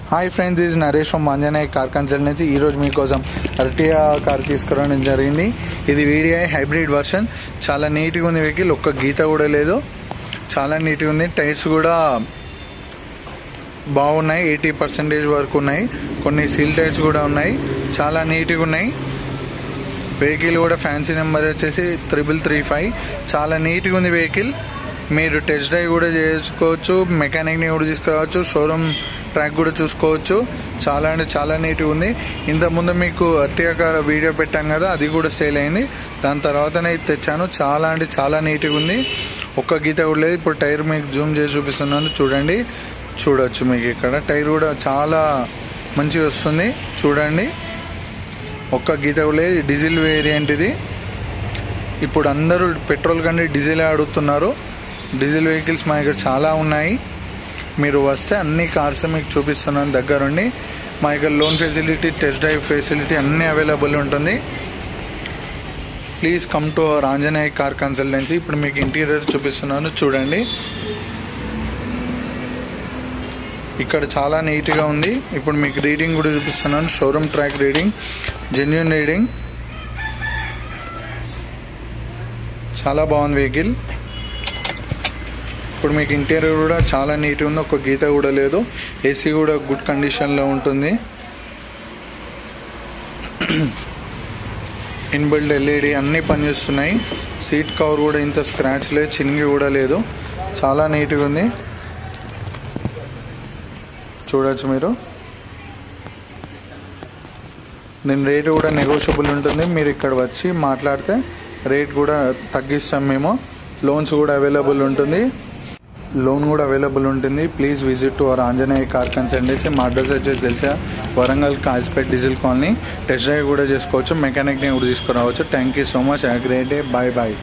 Hi friends, is Naresh from Anjaneya car consultancy. ఈరోజు మీకోసం అర్టిగా car తీసుకురావడం జరిగింది. ఇది వీడిఐ హైబ్రిడ్ వర్షన్. చాలా నీట్గా ఉంది వెహికల్, ఒక్క గీత కూడా లేదు. చాలా నీట్గా ఉంది. టైర్స్ కూడా బాగున్నాయి, 80% వరకు ఉన్నాయి. కొన్ని సీల్ టైర్స్ కూడా ఉన్నాయి, చాలా నీట్గా ఉన్నాయి. వెహికల్ కూడా ఫ్యాన్సీ నెంబర్ వచ్చేసి 3335. చాలా నీట్గా ఉంది వెహికల్. మీరు టెస్ట్ డ్రైవ్ కూడా చేసుకోవచ్చు, మెకానిక్ని కూడా తీసుకురావచ్చు, షోరూమ్ ట్రాక్ కూడా చూసుకోవచ్చు. చాలా అంటే చాలా నీట్గా ఉంది. ఇంతకుముందు మీకు అర్టిగా కార్ వీడియో పెట్టాం కదా, అది కూడా సేల్ అయింది. దాని తర్వాతనే తెచ్చాను. చాలా అంటే చాలా నీట్గా ఉంది, ఒక్క గీత కూడా లేదు. ఇప్పుడు టైర్ మీకు జూమ్ చేసి చూపిస్తున్నాను, చూడండి. చూడొచ్చు మీకు ఇక్కడ టైర్ కూడా చాలా మంచిగా వస్తుంది, చూడండి. ఒక్క గీత కూడా లేదు. డీజిల్ వేరియంట్ ఇది. ఇప్పుడు అందరూ పెట్రోల్ కంటే డీజిలే అడుగుతున్నారు. డీజిల్ వెహికల్స్ మా దగ్గర చాలా ఉన్నాయి. మీరు వస్తే అన్ని కార్స్ మీకు చూపిస్తున్నాను దగ్గరుండి. మా దగ్గర loan facility, test drive facility అన్నీ అవైలబుల్ ఉంటుంది. Please come to our Anjaneya car consultancy. ఇప్పుడు మీకు ఇంటీరియర్ చూపిస్తున్నాను, చూడండి. ఇక్కడ చాలా నీట్గా ఉంది. ఇప్పుడు మీకు రీడింగ్ కూడా చూపిస్తున్నాను, showroom track reading, genuine reading. చాలా బాగుంది వెహికల్. ఇప్పుడు మీకు ఇంటీరియర్ కూడా చాలా నీట్గా ఉంది, ఒక గీత కూడా లేదు. ఏసీ కూడా గుడ్ కండిషన్లో ఉంటుంది. ఇన్బిల్డ్ ఎల్ఈడి అన్నీ పనిచేస్తున్నాయి. సీట్ కవర్ కూడా ఇంత స్క్రాచ్ లేదు, చినిగి కూడా లేదు. చాలా నీట్గా ఉంది, చూడొచ్చు మీరు. దీని రేట్ కూడా నెగోషియబుల్ ఉంటుంది. మీరు ఇక్కడ వచ్చి మాట్లాడితే రేట్ కూడా తగ్గిస్తాం మేము. లోన్ కూడా అవైలబుల్ ఉంటుంది. Please visit to our Anjaneya car consultancy. మా అడ్రస్ వచ్చేసి తెలిసా, Warangal Kazipet diesel colony. Test drive కూడా చేసుకోవచ్చు, మెకానిక్ని కూడా తీసుకురావచ్చు. Thank you so much. Have a great day. Bye bye.